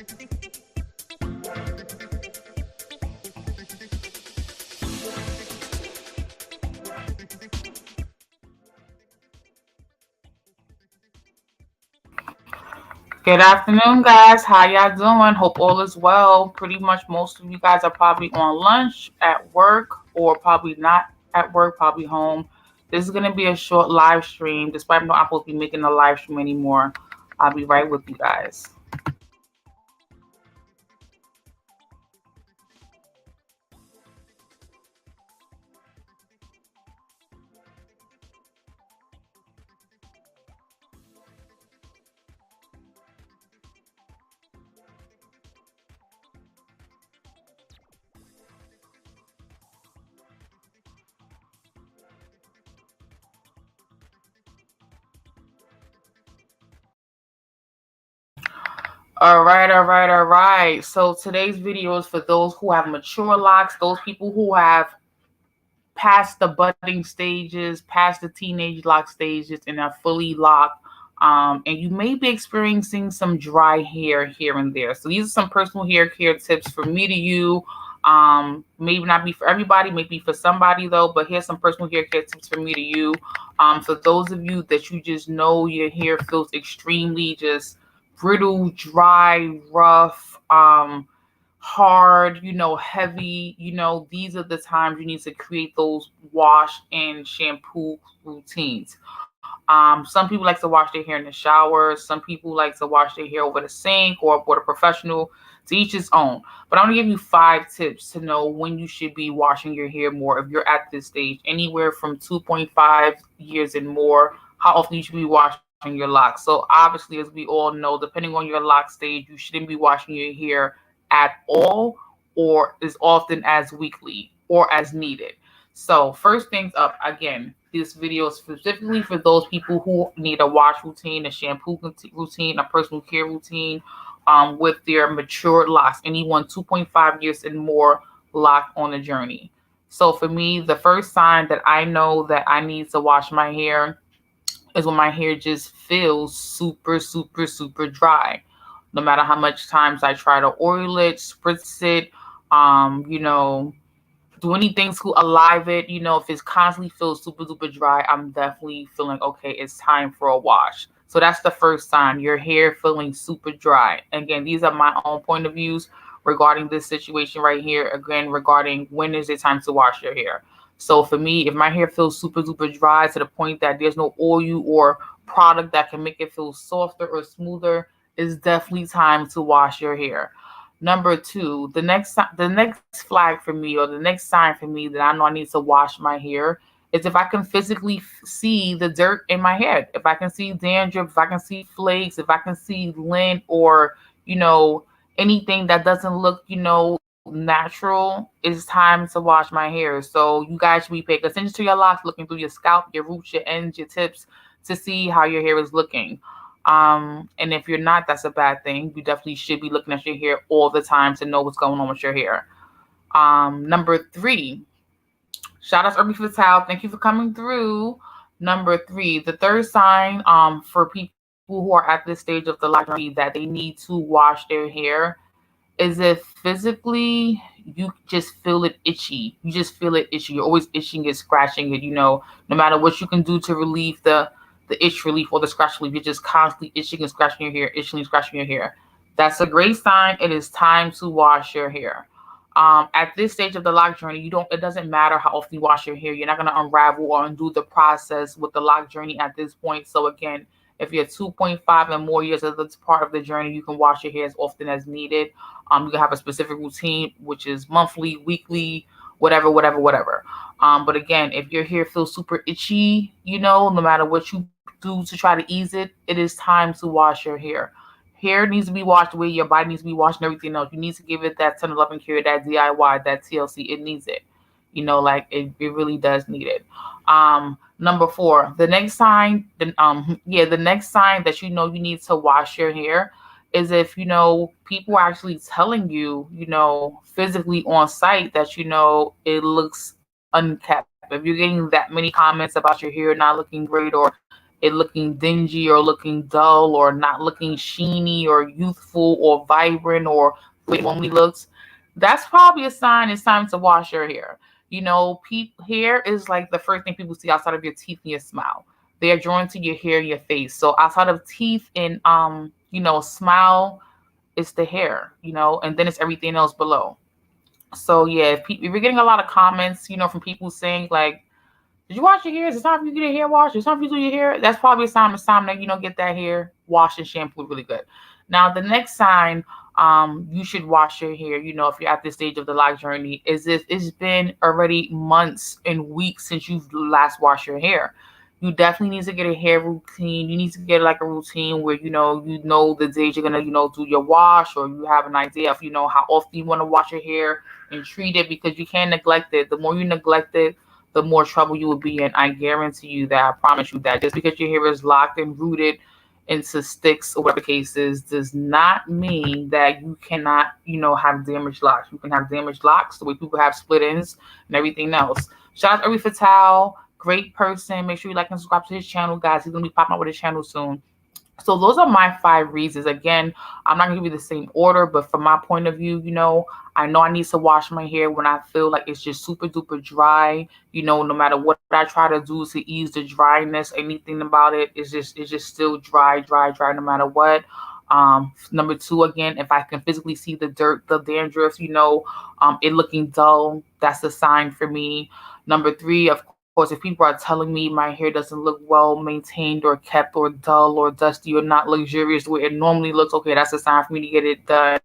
Good afternoon, guys. How y'all doing? Hope all is well. Pretty much most of you guys are probably on lunch, at work, or probably not at work, probably home. This is going to be a short live stream. Despite I'm not supposed to be making a live stream anymore, I'll be right with you guys. All right, all right, all right. So today's video is for those who have mature locks, those people who have past the budding stages, past the teenage lock stages, and are fully locked. And you may be experiencing some dry hair here and there. So these are some personal hair care tips for me to you. Maybe not be for everybody, maybe for somebody though, but here's some personal hair care tips for me to you. For those of you that you just know your hair feels extremely just brittle, dry, rough, hard, heavy, these are the times you need to create those wash and shampoo routines. Some people like to wash their hair in the shower. Some people like to wash their hair over the sink or with a professional. To each his own. But I'm going to give you 5 tips to know when you should be washing your hair more if you're at this stage, anywhere from 2.5 years and more, how often you should be washing your locks. So obviously, as we all know, depending on your lock stage, you shouldn't be washing your hair at all or as often as weekly or as needed. So first things up, again, this video is specifically for those people who need a wash routine, a shampoo routine, a personal care routine with their mature locks, anyone 2.5 years and more locked on a journey. So for me, the first sign that I know that I need to wash my hair is when my hair just feels super, super, super dry. No matter how much times I try to oil it, spritz it, do anything to alive it, if it's constantly feels super duper dry, I'm definitely feeling okay, it's time for a wash. So that's the first sign, your hair feeling super dry. Again, these are my own point of views regarding this situation right here. Again, regarding when is it time to wash your hair. So for me, if my hair feels super duper dry to the point that there's no oil or product that can make it feel softer or smoother, it's definitely time to wash your hair. Number 2, the next flag for me, or the next sign for me that I know I need to wash my hair, is if I can physically see the dirt in my head. If I can see dandruff, if I can see flakes, if I can see lint or, anything that doesn't look, natural, it's time to wash my hair. So you guys should be paying attention to your locks, looking through your scalp, your roots, your ends, your tips to see how your hair is looking. And if you're not, that's a bad thing. You definitely should be looking at your hair all the time to know what's going on with your hair. Number 3, shout out to Irby Fatal. Thank you for coming through. Number 3, the third sign for people who are at this stage of the life journey that they need to wash their hair is if physically you just feel it itchy. You just feel it itchy. You're always itching it, scratching it, no matter what you can do to relieve the itch relief or the scratch relief, you're just constantly itching and scratching your hair, itching and scratching your hair. That's a great sign. It is time to wash your hair. At this stage of the lock journey, it doesn't matter how often you wash your hair. You're not going to unravel or undo the process with the lock journey at this point. So again, if you're 2.5 and more years of this part of the journey, you can wash your hair as often as needed. You can have a specific routine, which is monthly, weekly, whatever, whatever, whatever. But again, if your hair feels super itchy, no matter what you do to try to ease it, it is time to wash your hair. Hair needs to be washed the way your body needs to be washed and everything else. You need to give it that 10-11 care, that DIY, that TLC. It needs it. Like it really does need it. Number 4, the next sign, the next sign that you need to wash your hair is if people are actually telling you, physically on site that it looks unkept. If you're getting that many comments about your hair not looking great or it looking dingy or looking dull or not looking sheeny or youthful or vibrant or the way it normally looks, that's probably a sign it's time to wash your hair. Hair is like the first thing people see outside of your teeth and your smile. They are drawn to your hair and your face. So outside of teeth and smile, it's the hair, and then it's everything else below. So yeah, if you're getting a lot of comments, from people saying like, "Did you wash your hair? Is it time for you to get a hair wash? Is it time for you to do your hair?" That's probably a sign. It's time to get that hair washed and shampooed really good. Now the next sign, you should wash your hair. If you're at this stage of the lock journey, is if it's been already months and weeks since you've last washed your hair. You definitely need to get a hair routine. You need to get like a routine where you know the days you're gonna do your wash, or you have an idea of how often you want to wash your hair and treat it, because you can't neglect it. The more you neglect it, the more trouble you will be in. I guarantee you that. I promise you that. Just because your hair is locked and rooted into sticks or whatever the case is, does not mean that you cannot, have damaged locks. You can have damaged locks the way people have split ends and everything else. Shout out to Uri Fatal. Great person. Make sure you like and subscribe to his channel, guys. He's going to be popping up with his channel soon. So those are my 5 reasons. Again, I'm not going to give you the same order, but from my point of view, I know I need to wash my hair when I feel like it's just super duper dry. No matter what I try to do to ease the dryness, anything about it, it's just still dry, no matter what. Number 2, again, if I can physically see the dirt, the dandruff, it looking dull, that's a sign for me. Number 3, of course, if people are telling me my hair doesn't look well maintained or kept or dull or dusty or not luxurious the way it normally looks, okay, that's a sign for me to get it done.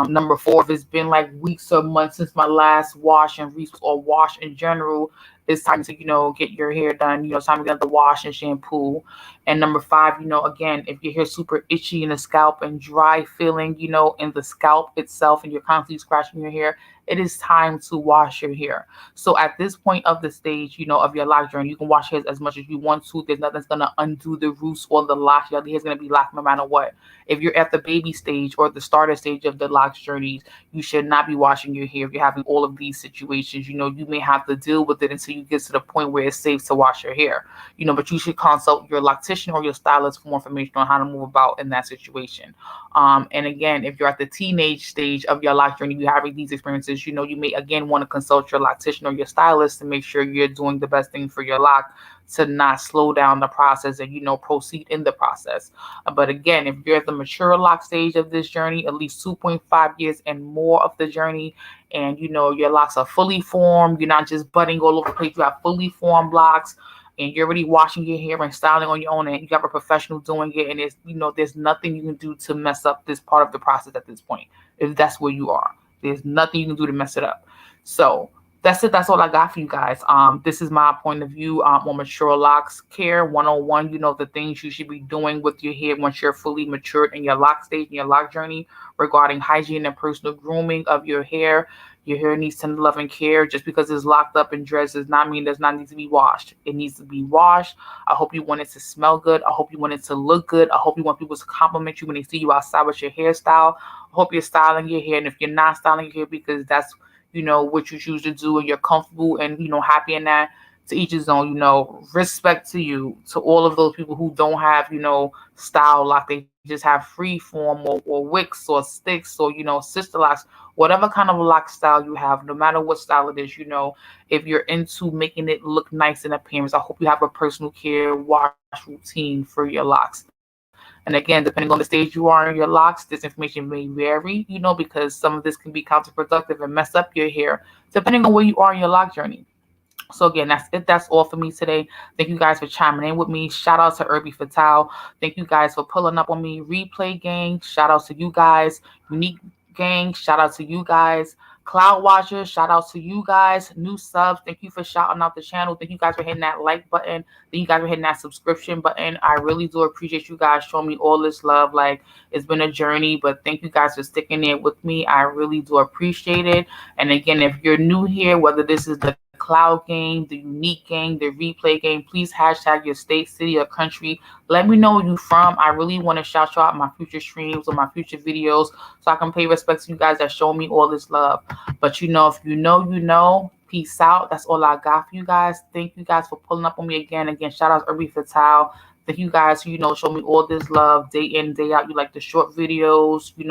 Number 4, if it's been like weeks or months since my last wash and or wash in general, it's time to get your hair done. It's time to get the wash and shampoo. And number 5, again, if your hair's super itchy in the scalp and dry feeling, in the scalp itself, and you're constantly scratching your hair, it is time to wash your hair. So at this point of the stage, of your lock journey, you can wash hairs as much as you want to. There's nothing that's gonna undo the roots or the lock. Your hair's gonna be locked no matter what. If you're at the baby stage or the starter stage of the lock journey, you should not be washing your hair. If you're having all of these situations, you may have to deal with it until you get to the point where it's safe to wash your hair. But you should consult your loctician or your stylist for more information on how to move about in that situation. And again, if you're at the teenage stage of your lock journey, you're having these experiences, you may again want to consult your loctician or your stylist to make sure you're doing the best thing for your lock, to not slow down the process and proceed in the process. But again, if you're at the mature lock stage of this journey, at least 2.5 years and more of the journey, and your locks are fully formed, you're not just budding all over the place, you have fully formed locks, and you're already washing your hair and styling on your own, and you have a professional doing it, and there's nothing you can do to mess up this part of the process at this point. If that's where you are, there's nothing you can do to mess it up. So that's it. That's all I got for you guys. This is my point of view on mature locks care 101. The things you should be doing with your hair once you're fully matured in your lock stage, in your lock journey, regarding hygiene and personal grooming of your hair. Your hair needs tender love and care. Just because it's locked up and dressed does not mean it does not need to be washed. It needs to be washed. I hope you want it to smell good. I hope you want it to look good. I hope you want people to compliment you when they see you outside with your hairstyle. I hope you're styling your hair. And if you're not styling your hair because that's, what you choose to do and you're comfortable and, happy in that, to each his own, respect to you, to all of those people who don't have, style lock. They just have free form or wicks or sticks or, sister locks, whatever kind of lock style you have, no matter what style it is, if you're into making it look nice in appearance, I hope you have a personal care wash routine for your locks. And again, depending on the stage you are in your locks, this information may vary, because some of this can be counterproductive and mess up your hair, depending on where you are in your lock journey. So again, that's it. That's all for me today. Thank you guys for chiming in with me. Shout out to Irby Fatal. Thank you guys for pulling up on me. Replay gang. Shout out to you guys. Unique gang. Shout out to you guys. Cloud Watchers, shout out to you guys. New subs, thank you for shouting out the channel. Thank you guys for hitting that like button. Thank you guys for hitting that subscription button. I really do appreciate you guys showing me all this love. Like, it's been a journey, but thank you guys for sticking there with me. I really do appreciate it. And again, if you're new here, whether this is the Cloud game, the Unique game, the Replay game, please hashtag your state, city, or country. Let me know where you're from. I really want to shout you out in my future streams or my future videos so I can pay respect to you guys that show me all this love. But if you know, Peace out. That's all I got for you guys. Thank you guys for pulling up on me again. Again, shout out to Irby Fatal. Thank you guys who, show me all this love day in, day out. You like the short videos, you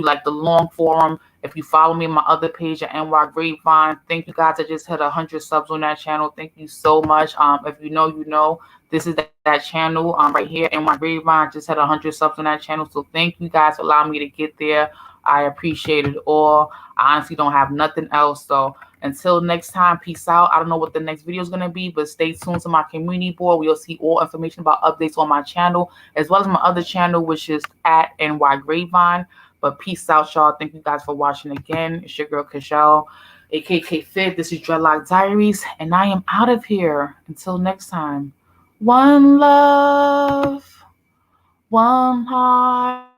like the long form. If you follow me on my other page at NY Grapevine, thank you guys. I just hit 100 subs on that channel. Thank you so much. If you know, you know. This is that channel right here, NY Grapevine. Just had 100 subs on that channel. So thank you guys for allowing me to get there. I appreciate it all. I honestly don't have nothing else. So until next time, peace out. I don't know what the next video is going to be, but stay tuned to my community board. We'll see all information about updates on my channel, as well as my other channel, which is at NY Grapevine. But peace out, y'all. Thank you guys for watching again. It's your girl, Kashelle, aka Fit. This is Dreadlock Diaries, and I am out of here. Until next time. One love, one heart.